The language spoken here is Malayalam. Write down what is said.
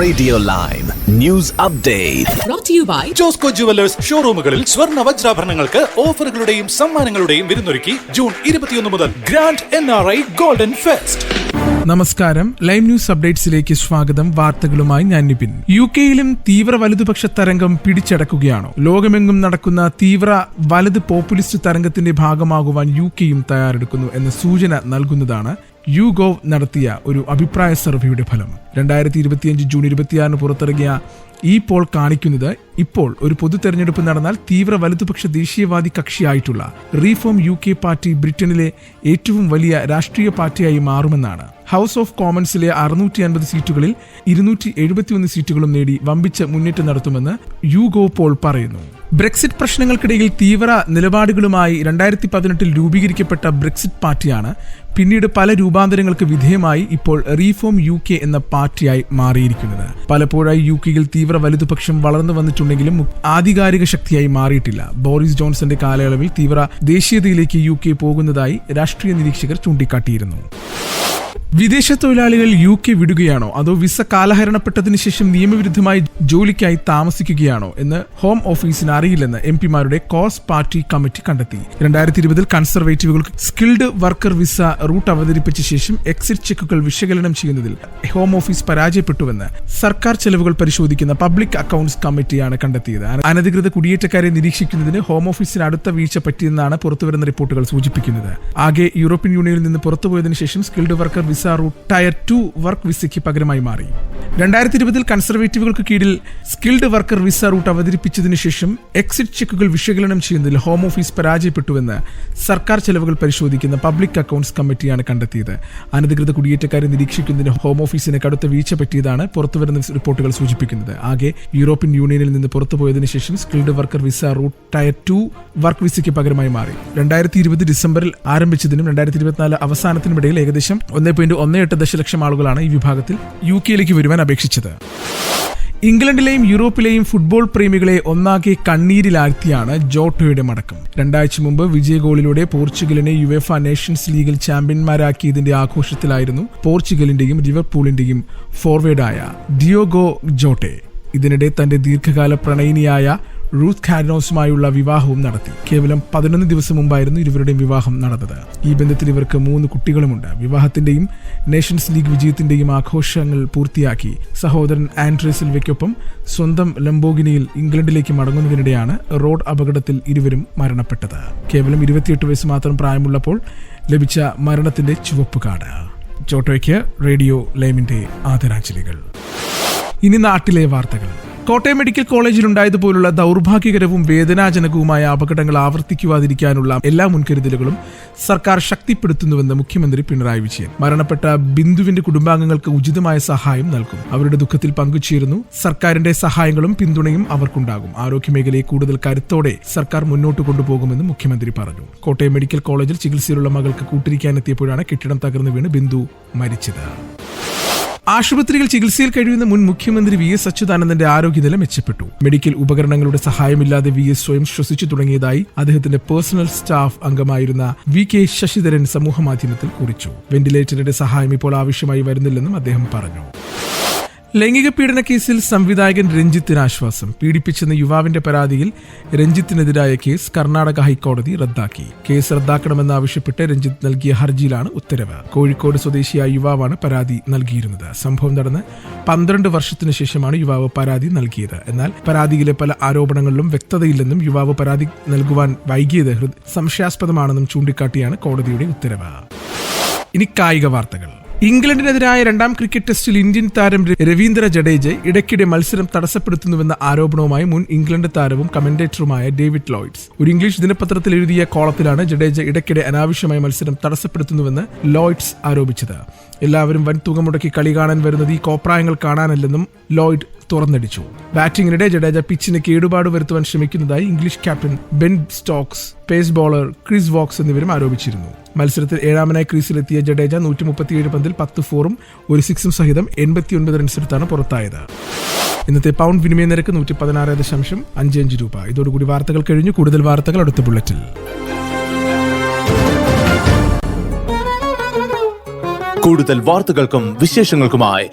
Radio Lime News Update. Brought to you by Josco jewellers ഷോറൂമുകളിൽ സ്വർണ്ണ വജ്രാഭരണങ്ങൾക്ക് ഓഫറുകളുടെയും സമ്മാനങ്ങളുടെയും വിരുന്നൊരുക്കി ജൂൺ 21 മുതൽ ഗ്രാൻഡ് NRI ഗോൾഡൻ ഫെസ്റ്റ്. നമസ്കാരം, ലൈം ന്യൂസ് അപ്ഡേറ്റ്സിലേക്ക് സ്വാഗതം. വാർത്തകളുമായി ഞാൻ നിപിൻ. യുകെയിലും തീവ്ര വലതുപക്ഷ തരംഗം പിടിച്ചടക്കുകയാണോ? ലോകമെങ്ങും നടക്കുന്ന തീവ്ര വലത് പോപ്പുലിസ്റ്റ് തരംഗത്തിന്റെ ഭാഗമാകുവാൻ യുകെയും തയ്യാറെടുക്കുന്നു എന്ന സൂചന നൽകുന്നതാണ് YouGov നടത്തിയ ഒരു അഭിപ്രായ സർവേയുടെ ഫലം. 2025 ജൂൺ 26 പുറത്തിറങ്ങിയ ഈ പോൾ കാണിക്കുന്നത് ഇപ്പോൾ ഒരു പൊതു തെരഞ്ഞെടുപ്പ് നടന്നാൽ തീവ്ര വലതുപക്ഷ ദേശീയവാദി കക്ഷിയായിട്ടുള്ള റീഫോം UK പാർട്ടി ബ്രിട്ടനിലെ ഏറ്റവും വലിയ രാഷ്ട്രീയ പാർട്ടിയായി മാറുമെന്നാണ്. ഹൗസ് ഓഫ് കോമൺസിലെ 650 സീറ്റുകളിൽ 271 സീറ്റുകളും നേടി വമ്പിച്ച മുന്നേറ്റം നടത്തുമെന്ന് YouGov പോൾ പറയുന്നു. ബ്രെക്സിറ്റ് പ്രശ്നങ്ങൾക്കിടയിൽ തീവ്ര നിലപാടുകളുമായി 2018 രൂപീകരിക്കപ്പെട്ട ബ്രെക്സിറ്റ് പാർട്ടിയാണ് പിന്നീട് പല രൂപാന്തരങ്ങൾക്ക് വിധേയമായി ഇപ്പോൾ റീഫോം UK എന്ന പാർട്ടിയായി മാറിയിരിക്കുന്നത്. പലപ്പോഴായി യുകെയിൽ തീവ്ര വലതുപക്ഷം വളർന്നു വന്നിട്ടുണ്ടെങ്കിലും ആധികാരിക ശക്തിയായി മാറിയിട്ടില്ല. ബോറിസ് ജോൺസന്റെ കാലയളവിൽ തീവ്ര ദേശീയതയിലേക്ക് UK പോകുന്നതായി രാഷ്ട്രീയ നിരീക്ഷകർ ചൂണ്ടിക്കാട്ടിയിരുന്നു. വിദേശ തൊഴിലാളികൾ UK വിടുകയാണോ അതോ വിസ കാലഹരണപ്പെട്ടതിനു ശേഷം നിയമവിരുദ്ധമായി ജോലിക്കായി താമസിക്കുകയാണോ എന്ന് ഹോം ഓഫീസിന് അറിയില്ലെന്ന് MPമാരുടെ കോസ് പാർട്ടി കമ്മിറ്റി കണ്ടെത്തി. 2020 കൺസർവേറ്റീവുകൾക്ക് സ്കിൽഡ് വർക്കർ വിസ റൂട്ട് അവതരിപ്പിച്ച ശേഷം എക്സിറ്റ് ചെക്കുകൾ വിശകലനം ചെയ്യുന്നതിൽ ഹോം ഓഫീസ് പരാജയപ്പെട്ടുവെന്ന് സർക്കാർ ചെലവുകൾ പരിശോധിക്കുന്ന പബ്ലിക് അക്കൌണ്ട്സ് കമ്മിറ്റിയാണ് കണ്ടെത്തിയത്. അനധികൃത കുടിയേറ്റക്കാരെ നിരീക്ഷിക്കുന്നതിന് ഹോം ഓഫീസിന് അടുത്ത വീഴ്ച പറ്റിയെന്നാണ് പുറത്തുവരുന്ന റിപ്പോർട്ടുകൾ സൂചിപ്പിക്കുന്നത്. ആകെ യൂറോപ്യൻ യൂണിയനിൽ നിന്ന് പുറത്തുപോയതിനു ശേഷം skilled worker visa route tier 2 work വിസയ്ക്ക് പകരമായി മാറി. 2020 കൺസർവേറ്റീവുകൾക്ക് കീഴിൽ സ്കിൽഡ് വർക്കർ വിസ റൂട്ട് അവതരിപ്പിച്ചതിനു ശേഷം എക്സിറ്റ് ചെക്കുകൾ വിശകലനം ചെയ്യുന്നതിൽ ഹോം ഓഫീസ് പരാജയപ്പെട്ടുവെന്ന് സർക്കാർ ചെലവുകൾ പരിശോധിക്കുന്ന പബ്ലിക് അക്കൌണ്ട്സ് കമ്മിറ്റിയാണ് കണ്ടെത്തിയത്. അനധികൃത കുടിയേറ്റക്കാരെ നിരീക്ഷിക്കുന്നതിന് ഹോം ഓഫീസിന് കടുത്ത വീഴ്ച പറ്റിയതാണ് പുറത്തുവരുന്ന റിപ്പോർട്ടുകൾ സൂചിപ്പിക്കുന്നത്. ആകെ യൂറോപ്യൻ യൂണിയനിൽ നിന്ന് പുറത്തുപോയതിനു ശേഷം skilled worker visa route tier 2 work വിസയ്ക്ക് പകരമായി മാറി. 2020 ഡിസംബറിൽ ആരംഭിച്ചതിനും 2024 അവസാനത്തിനുമിടയിൽ ഏകദേശം 1.18 ദശലക്ഷം ആളുകളാണ് ഈ വിഭാഗത്തിൽ യുകെയിലേക്ക് വരുവാൻ അപേക്ഷിച്ചത്. ഇംഗ്ലണ്ടിലെയും യൂറോപ്പിലെയും ഫുട്ബോൾ പ്രേമികളെ ഒന്നാകെ കണ്ണീരിലാഴ്ത്തിയാണ് ജോട്ടയുടെ മടക്കം. 2 ആഴ്ച മുമ്പ് വിജയ ഗോളിലൂടെ പോർച്ചുഗലിനെ യുവേഫ നേഷൻസ് ലീഗിൽ ചാമ്പ്യന്മാരാക്കിയതിന്റെ ആഘോഷത്തിലായിരുന്നു പോർച്ചുഗലിന്റെയും ലിവർപൂളിന്റെയും ഫോർവേഡായ ഡിയോഗോ ജോട്ടെ. ഇതിനിടെ തന്റെ ദീർഘകാല പ്രണയിനിയായ റൂത്ത് കാർഡോസുമായുള്ള വിവാഹവും നടത്തി. കേവലം 11 ദിവസം മുമ്പായിരുന്നു ഇരുവരുടെയും വിവാഹം നടന്നത്. ഈ ബന്ധത്തിൽ ഇവർക്ക് 3 കുട്ടികളുമുണ്ട്. വിവാഹത്തിന്റെയും നേഷൻസ് ലീഗ് വിജയത്തിന്റെയും ആഘോഷങ്ങൾ പൂർത്തിയാക്കി സഹോദരൻ ആൻഡ്രേ സിൽവയ്ക്കൊപ്പം സ്വന്തം ലംബോഗിനിയിൽ ഇംഗ്ലണ്ടിലേക്ക് മടങ്ങുന്നതിനിടെയാണ് റോഡ് അപകടത്തിൽ ഇരുവരും മരണപ്പെട്ടത്. കേവലം 28 വയസ്സ് മാത്രം പ്രായമുള്ളപ്പോൾ ലഭിച്ച മരണത്തിന്റെ ചുവപ്പ് കാർഡ്. ജോട്ടോയ്ക്ക് റേഡിയോ ലൈമിന്റെ ആദരാഞ്ജലികൾ. ഇനി നാട്ടിലെ വാർത്തകൾ. കോട്ടയം മെഡിക്കൽ കോളേജിലുണ്ടായതുപോലുള്ള ദൗർഭാഗ്യകരവും വേദനാജനകവുമായ അപകടങ്ങൾ ആവർത്തിക്കുവാതിരിക്കാനുള്ള എല്ലാ മുൻകരുതലുകളും സർക്കാർ ശക്തിപ്പെടുത്തുന്നുവെന്ന് മുഖ്യമന്ത്രി പിണറായി വിജയൻ. മരണപ്പെട്ട ബിന്ദുവിന്റെ കുടുംബാംഗങ്ങൾക്ക് ഉചിതമായ സഹായം നൽകും. അവരുടെ ദുഃഖത്തിൽ പങ്കുചേരുന്നു. സർക്കാരിന്റെ സഹായങ്ങളും പിന്തുണയും അവർക്കുണ്ടാകും. ആരോഗ്യമേഖലയെ കൂടുതൽ കരുത്തോടെ സർക്കാർ മുന്നോട്ട് കൊണ്ടുപോകുമെന്ന് മുഖ്യമന്ത്രി പറഞ്ഞു. കോട്ടയം മെഡിക്കൽ കോളേജിൽ ചികിത്സയിലുള്ള മകൾക്ക് കൂട്ടിരിക്കാനെത്തിയപ്പോഴാണ് കെട്ടിടം തകർന്നു വീണ് ബിന്ദു മരിച്ചത്. ആശുപത്രിയിൽ ചികിത്സയിൽ കഴിയുന്ന മുൻ മുഖ്യമന്ത്രി VS അച്യുതാനന്ദന്റെ ആരോഗ്യനില മെച്ചപ്പെട്ടു. മെഡിക്കൽ ഉപകരണങ്ങളുടെ സഹായമില്ലാതെ VS സ്വയം ശ്വസിച്ചു തുടങ്ങിയതായി അദ്ദേഹത്തിന്റെ പേഴ്സണൽ സ്റ്റാഫ് അംഗമായിരുന്ന VK ശശിധരൻ സമൂഹമാധ്യമത്തിൽ കുറിച്ചു. വെന്റിലേറ്ററിന്റെ സഹായം ഇപ്പോൾ ആവശ്യമായി വരുന്നില്ലെന്നും അദ്ദേഹം പറഞ്ഞു. ലൈംഗിക പീഡന കേസിൽ സംവിധായകൻ രഞ്ജിത്തിന് ആശ്വാസം. പീഡിപ്പിച്ചെന്ന യുവാവിന്റെ പരാതിയിൽ രഞ്ജിത്തിനെതിരായ കേസ് കർണാടക ഹൈക്കോടതി റദ്ദാക്കി. കേസ് റദ്ദാക്കണമെന്നാവശ്യപ്പെട്ട് രഞ്ജിത്ത് നൽകിയ ഹർജിയിലാണ് ഉത്തരവ്. കോഴിക്കോട് സ്വദേശിയായ യുവാവാണ് പരാതി നൽകിയിരുന്നത്. സംഭവം നടന്ന് 12 വർഷത്തിനു ശേഷമാണ് യുവാവ് പരാതി നൽകിയത്. എന്നാൽ പരാതിയിലെ പല ആരോപണങ്ങളിലും വ്യക്തതയില്ലെന്നും യുവാവ് പരാതി നൽകുവാൻ വൈകിയത് സംശയാസ്പദമാണെന്നും ചൂണ്ടിക്കാട്ടിയാണ് കോടതിയുടെ ഉത്തരവ്. ഇനി കായിക വാർത്തകൾ. ഇംഗ്ലണ്ടിനെതിരായ 2ാം ക്രിക്കറ്റ് ടെസ്റ്റിൽ ഇന്ത്യൻ താരം രവീന്ദ്ര ജഡേജ ഇടയ്ക്കിടെ മത്സരം തടസ്സപ്പെടുത്തുന്നുവെന്ന ആരോപണവുമായി മുൻ ഇംഗ്ലണ്ട് താരവും കമന്റേറ്ററുമായ ഡേവിഡ് ലോയ്ഡ്സ് ഒരു ഇംഗ്ലീഷ് ദിനപത്രത്തിൽ എഴുതിയ കോളത്തിലാണ് ജഡേജ ഇടയ്ക്കിടെ അനാവശ്യമായി മത്സരം തടസ്സപ്പെടുത്തുന്നുവെന്ന് ലോയ്ഡ്സ് ആരോപിച്ചത്. എല്ലാവരും വൻ തുക മുടക്കി കളി കാണാൻ വരുന്നത് ഈ കോപ്രായങ്ങൾ കാണാനല്ലെന്നും ലോയ്ഡ് തുറന്നടിച്ചു. ബാറ്റിംഗിനിടെ ജഡേജ പിച്ചിന് കേടുപാട് വരുത്തുവാൻ ശ്രമിക്കുന്നതായി English captain Ben Stokes, pace bowler Chris Woakes എന്നിവരും ആരോപിച്ചിരുന്നു. മത്സരത്തിൽ 7ാമനായി ക്രീസിലെത്തിയ ജഡേജ 137 പന്തിൽ 10 ഫോറും 1 സിക്സും സഹിതം 89 റൺസെടുത്താണ് പുറത്തായത്. ഇന്നത്തെ പൗണ്ട് വിനിമയ നിരക്ക് 116.55 രൂപ. ഇതോടുകൂടി വാർത്തകൾ കഴിഞ്ഞു. കൂടുതൽ വാർത്തകൾ അടുത്ത ബുള്ളറ്റിൽ. കൂടുതൽ വാർത്തകൾക്കും വിശേഷങ്ങൾക്കുമായി